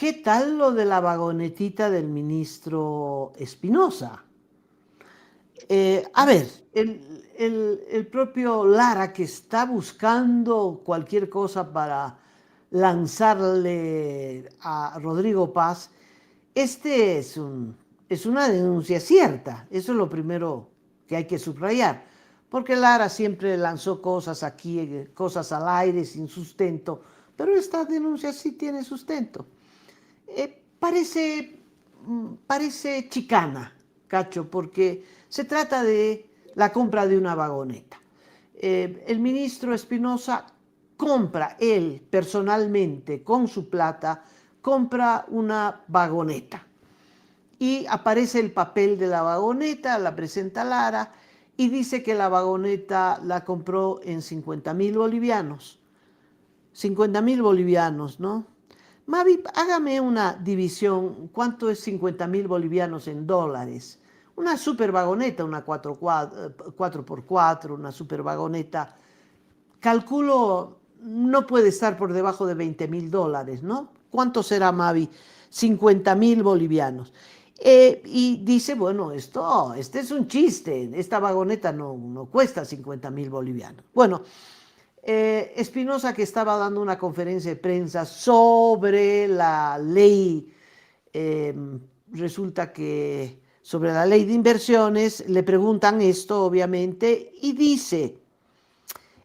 ¿qué tal lo de la vagonetita del ministro Espinosa? A ver, el propio Lara que está buscando cualquier cosa para lanzarle a Rodrigo Paz, este es una denuncia cierta. Eso es lo primero que hay que subrayar. Porque Lara siempre lanzó cosas aquí, cosas al aire sin sustento, pero esta denuncia sí tiene sustento. Parece chicana, Cacho, porque se trata de la compra de una vagoneta. El ministro Espinosa compra, él personalmente, con su plata, compra una vagoneta. Y aparece el papel de la vagoneta, la presenta Lara y dice que la vagoneta la compró en 50.000 bolivianos. 50.000 bolivianos, ¿no? Mavi, hágame una división. ¿Cuánto es 50.000 bolivianos en dólares? Una super vagoneta, una 4x4, una super vagoneta. Calculo, no puede estar por debajo de 20.000 dólares, ¿no? ¿Cuánto será, Mavi? 50.000 bolivianos. Y dice, bueno, este es un chiste. Esta vagoneta no cuesta 50.000 bolivianos. Bueno, Espinosa, que estaba dando una conferencia de prensa sobre la ley, eh, resulta que sobre la ley de inversiones, le preguntan esto, obviamente, y dice,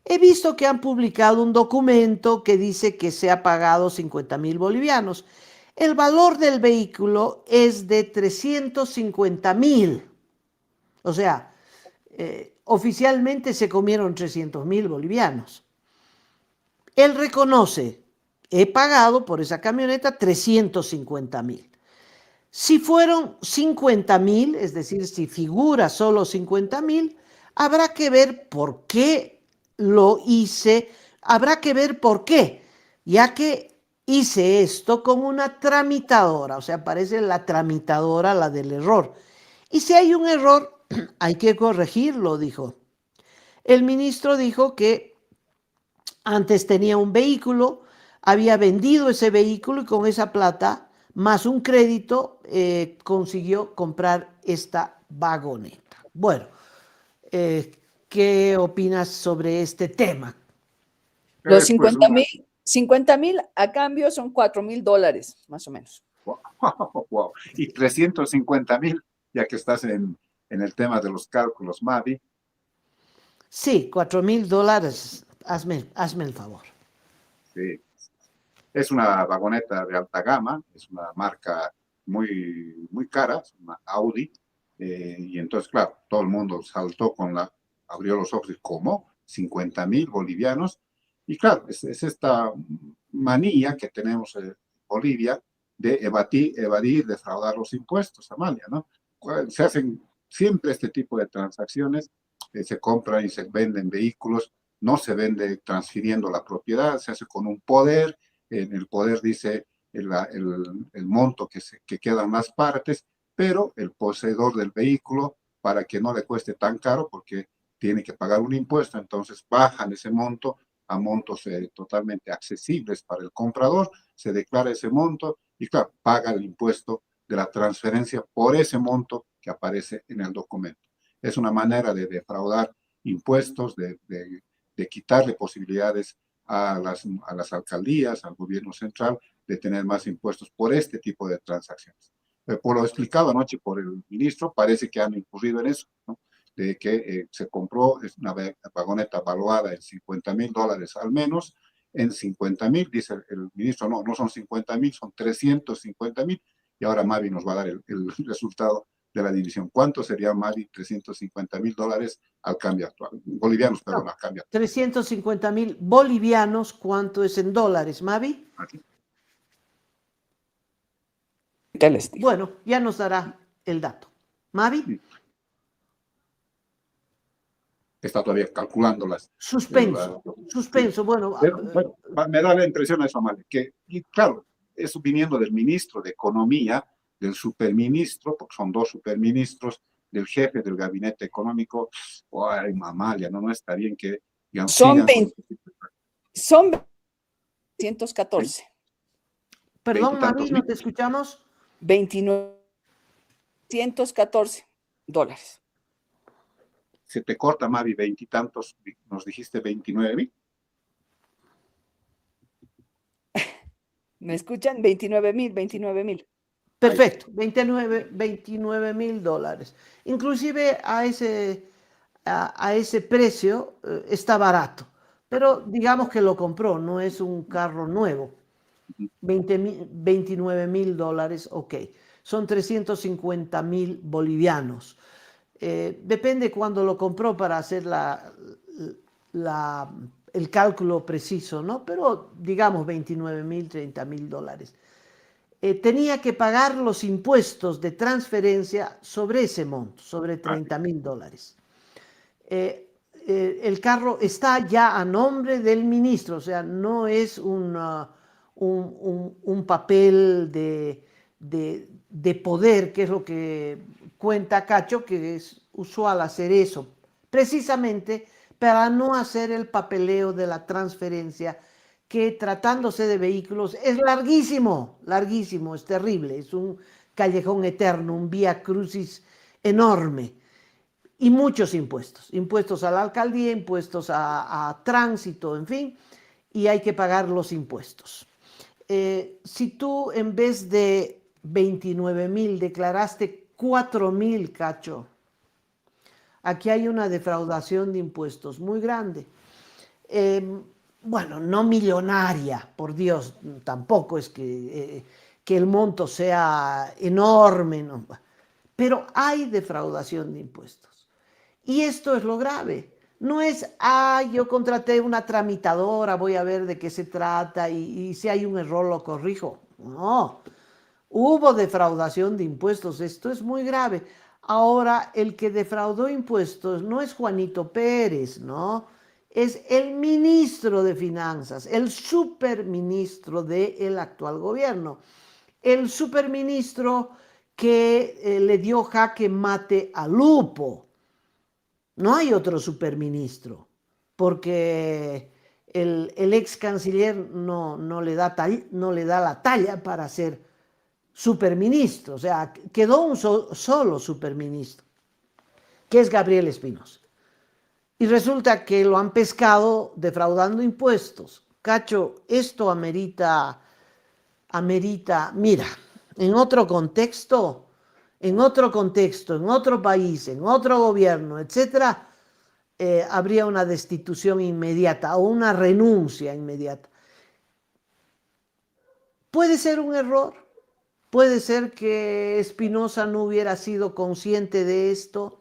he visto que han publicado un documento que dice que se ha pagado 50.000 bolivianos. El valor del vehículo es de 350.000. O sea, oficialmente se comieron 300.000 bolivianos. Él reconoce, he pagado por esa camioneta 350.000. Si fueron 50.000, es decir, si figura solo 50.000, habrá que ver por qué lo hice, habrá que ver por qué, ya que hice esto con una tramitadora, o sea, parece la tramitadora la del error. Y si hay un error, hay que corregirlo, dijo. El ministro dijo que antes tenía un vehículo, había vendido ese vehículo y con esa plata, más un crédito, consiguió comprar esta vagoneta. Bueno, eh, ¿qué opinas sobre este tema? Los Pues 50.000 a cambio son $4.000, más o menos. wow. Y 350.000, ya que estás en el tema de los cálculos, Mavi. Sí, $4.000, hazme el favor. Sí. Es una vagoneta de alta gama, es una marca muy cara, es una Audi, y entonces, claro, todo el mundo saltó abrió los ojos y ¿cómo? 50.000 bolivianos. Y claro, es esta manía que tenemos en Bolivia de evadir, defraudar los impuestos, Amalia, ¿no? Se hacen siempre este tipo de transacciones, se compran y se venden vehículos, no se vende transfiriendo la propiedad, se hace con un poder, en el poder dice el monto que quedan las partes, pero el poseedor del vehículo, para que no le cueste tan caro, porque tiene que pagar un impuesto, entonces bajan ese monto a montos totalmente accesibles para el comprador, se declara ese monto y claro, paga el impuesto de la transferencia por ese monto que aparece en el documento. Es una manera de defraudar impuestos, de quitarle posibilidades a las alcaldías, al gobierno central, de tener más impuestos por este tipo de transacciones. Por lo explicado anoche por el ministro, parece que han incurrido en eso, ¿no? De que se compró una vagoneta valuada en 50.000 dólares al menos, en 50.000, dice el ministro, no son 50.000, son 350.000, y ahora Mavi nos va a dar el resultado de la división. ¿Cuánto sería, Mavi, 350.000 dólares al cambio actual? Bolivianos, perdón, al cambio actual. 350.000 bolivianos, ¿cuánto es en dólares, Mavi? Aquí. ¿Qué les digo? Bueno, ya nos dará el dato. Mavi. Sí. Está todavía calculando Suspenso, suspenso, sí. bueno. Bueno, me da la impresión eso, Amalia, que, y claro, eso viniendo del ministro de Economía, del superministro, porque son dos superministros, del jefe del gabinete económico, ay, Amalia, no está bien que digamos, Son sigan con 20, son 214. Perdón, Mavi, veintitantos no mil. te escuchamos. 29.114 dólares. Se te corta, Mavi, veintitantos, nos dijiste 29,000. ¿Me escuchan? 29.000. Perfecto, 29.000 dólares. Inclusive a ese precio está barato, pero digamos que lo compró, no es un carro nuevo. 29.000 dólares, ok. Son 350.000 bolivianos. Depende cuándo lo compró para hacer el cálculo preciso, ¿no? Pero digamos 29.000, 30.000 dólares. Tenía que pagar los impuestos de transferencia sobre ese monto, sobre 30.000 dólares. El carro está ya a nombre del ministro, o sea, no es un papel de poder, que es lo que cuenta Cacho, que es usual hacer eso, precisamente para no hacer el papeleo de la transferencia, que tratándose de vehículos es larguísimo, larguísimo, es terrible, es un callejón eterno, un vía crucis enorme. Y muchos impuestos, impuestos a la alcaldía, impuestos a tránsito, en fin, y hay que pagar los impuestos. Si tú en vez de 29.000 declaraste 4.000, Cacho, aquí hay una defraudación de impuestos muy grande. Bueno, no millonaria, por Dios, tampoco es que el monto sea enorme, no, pero hay defraudación de impuestos. Y esto es lo grave. No es, yo contraté una tramitadora, voy a ver de qué se trata y si hay un error lo corrijo. No, hubo defraudación de impuestos, esto es muy grave. Ahora, el que defraudó impuestos no es Juanito Pérez, ¿no? Es el ministro de Finanzas, el superministro del actual gobierno. El superministro que le dio jaque mate a Lupo. No hay otro superministro, porque el ex canciller no le da la talla para ser superministro. O sea, quedó un solo superministro, que es Gabriel Espinosa. Y resulta que lo han pescado defraudando impuestos. Cacho, esto amerita, mira, en otro contexto, en otro país, en otro gobierno, etcétera, habría una destitución inmediata o una renuncia inmediata. Puede ser un error, puede ser que Espinosa no hubiera sido consciente de esto,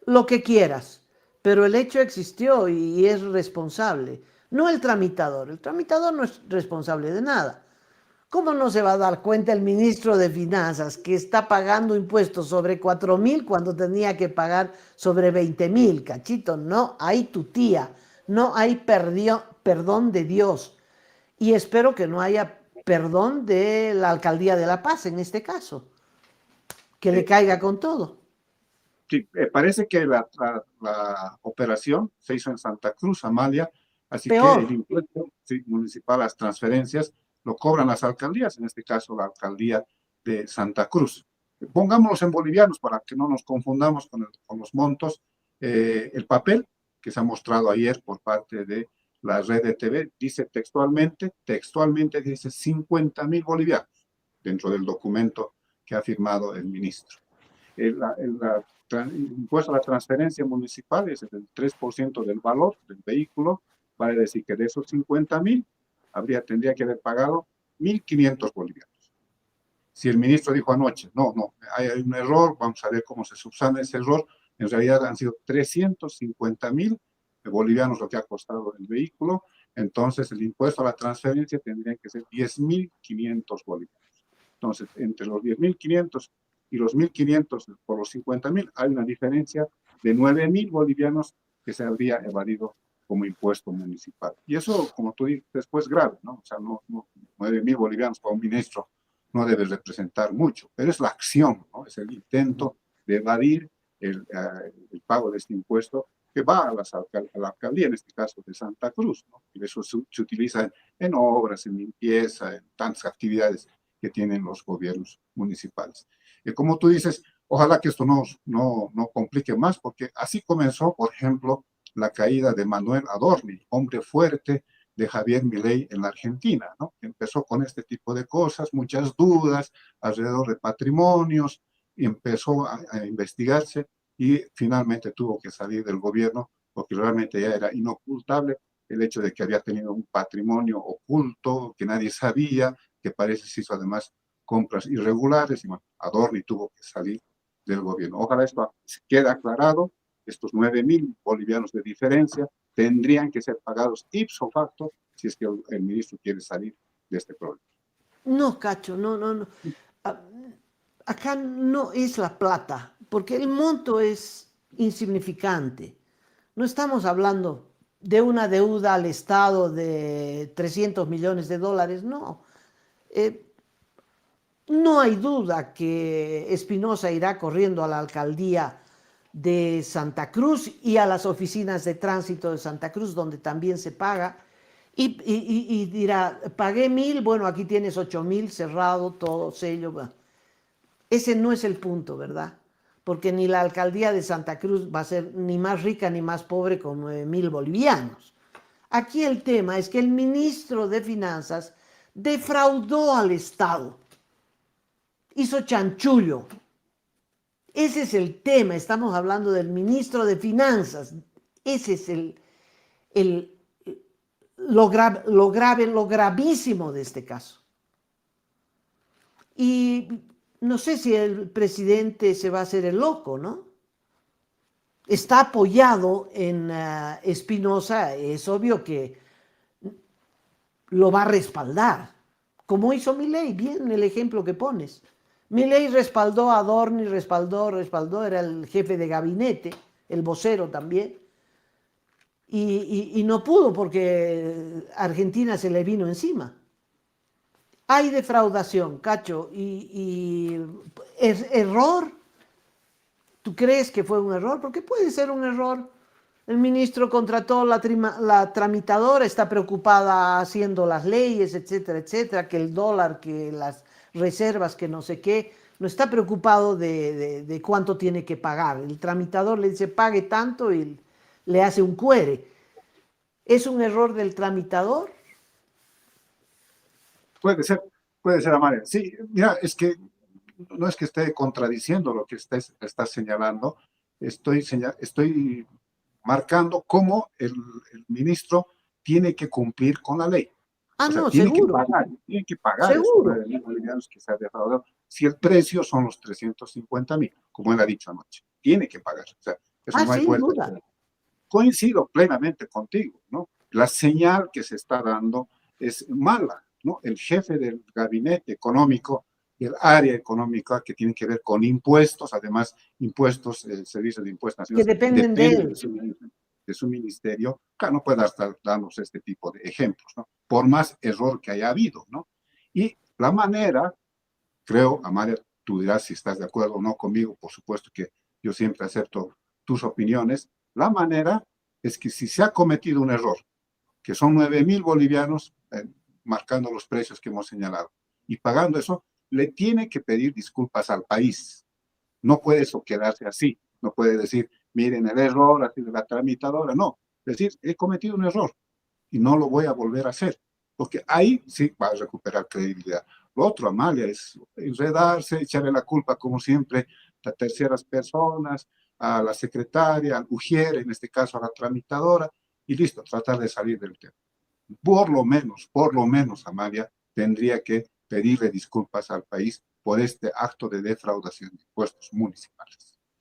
lo que quieras, pero el hecho existió y es responsable. No el tramitador no es responsable de nada. ¿Cómo no se va a dar cuenta el ministro de Finanzas que está pagando impuestos sobre 4.000 cuando tenía que pagar sobre 20.000? Cachito, no hay tutía, no hay perdón de Dios. Y espero que no haya perdón de la Alcaldía de La Paz en este caso, que le caiga con todo. Sí, parece que la operación se hizo en Santa Cruz, Amalia, así que Peor. el impuesto municipal, las transferencias, lo cobran las alcaldías, en este caso la alcaldía de Santa Cruz. Pongámoslos en bolivianos para que no nos confundamos con los montos. El papel que se ha mostrado ayer por parte de la red de TV dice textualmente dice 50.000 bolivianos dentro del documento que ha firmado el ministro. El impuesto a la transferencia municipal es el 3% del valor del vehículo, vale decir que de esos 50.000 tendría que haber pagado 1.500 bolivianos. Si el ministro dijo anoche, no, hay un error, vamos a ver cómo se subsana ese error, en realidad han sido 350.000 bolivianos lo que ha costado el vehículo, entonces el impuesto a la transferencia tendría que ser 10.500 bolivianos. Entonces, entre los 10.500 y los 1.500 por los 50.000, hay una diferencia de 9.000 bolivianos que se habría evadido como impuesto municipal. Y eso, como tú dices, después grave, ¿no? O sea, 9.000 bolivianos para un ministro no debe representar mucho, pero es la acción, ¿no? Es el intento de evadir el pago de este impuesto que va a la alcaldía, en este caso de Santa Cruz, ¿no? Y eso se utiliza en obras, en limpieza, en tantas actividades que tienen los gobiernos municipales. Y como tú dices, ojalá que esto no complique más, porque así comenzó, por ejemplo, la caída de Manuel Adorni, hombre fuerte de Javier Milei en la Argentina, ¿no? Empezó con este tipo de cosas, muchas dudas alrededor de patrimonios, y empezó a investigarse y finalmente tuvo que salir del gobierno porque realmente ya era inocultable el hecho de que había tenido un patrimonio oculto que nadie sabía, que parece se hizo además compras irregulares y bueno, Adorni tuvo que salir del gobierno. Ojalá esto quede aclarado, estos 9.000 bolivianos de diferencia tendrían que ser pagados ipso facto si es que el ministro quiere salir de este problema. No, Cacho, no. Ah, acá no es la plata, porque el monto es insignificante. No estamos hablando de una deuda al Estado de 300 millones de dólares, no. Eh, no hay duda que Espinosa irá corriendo a la alcaldía de Santa Cruz y a las oficinas de tránsito de Santa Cruz, donde también se paga, y dirá, pagué 1.000, bueno, aquí tienes 8.000, cerrado, todo, sello. Ese no es el punto, ¿verdad? Porque ni la alcaldía de Santa Cruz va a ser ni más rica ni más pobre con 9.000 bolivianos. Aquí el tema es que el ministro de Finanzas defraudó al Estado, hizo chanchullo. Ese es el tema, estamos hablando del ministro de Finanzas. Ese es lo grave, lo gravísimo de este caso. Y no sé si el presidente se va a hacer el loco, ¿no? Está apoyado en Espinosa, es obvio que lo va a respaldar, como hizo Milei, bien el ejemplo que pones. Milei respaldó a Adorni, respaldó, era el jefe de gabinete, el vocero también, y no pudo porque Argentina se le vino encima. Hay defraudación, Cacho, y error. ¿Tú crees que fue un error? Porque puede ser un error. El ministro contrató la tramitadora, está preocupada haciendo las leyes, etcétera, etcétera, que el dólar, que las reservas, que no sé qué. No está preocupado de cuánto tiene que pagar. El tramitador le dice pague tanto y le hace un query. ¿Es un error del tramitador? Puede ser, Amalia. Sí, mira, es que no es que esté contradiciendo lo que está señalando, estoy marcando cómo el ministro tiene que cumplir con la ley. Ah, O sea, no, tiene seguro, que pagar esos seguro. 9.000 bolivianos que se ha defraudado. Si el precio son los 350.000, como él ha dicho anoche, tiene que pagar. O sea, eso Ah, no hay sin vuelta. duda. Coincido plenamente contigo, ¿no? La señal que se está dando es mala, ¿no? El jefe del gabinete económico, el área económica que tiene que ver con impuestos, además impuestos, el servicio de impuestos Que nacionales, dependen de depende él. de su ministerio, claro, no puede estar dándonos este tipo de ejemplos, ¿no? Por más error que haya habido, ¿no? Y la manera, creo, Amalia, tú dirás si estás de acuerdo o no conmigo, por supuesto que yo siempre acepto tus opiniones, la manera es que si se ha cometido un error, que son 9.000 bolivianos marcando los precios que hemos señalado, y pagando eso, le tiene que pedir disculpas al país. No puede eso quedarse así, no puede decir, miren el error, así de la tramitadora, no, decir, he cometido un error y no lo voy a volver a hacer, porque ahí sí va a recuperar credibilidad. Lo otro, Amalia, es enredarse, echarle la culpa, como siempre, a terceras personas, a la secretaria, al ujier, en este caso a la tramitadora, y listo, tratar de salir del tema. Por lo menos, Amalia, tendría que pedirle disculpas al país por este acto de defraudación de impuestos municipales.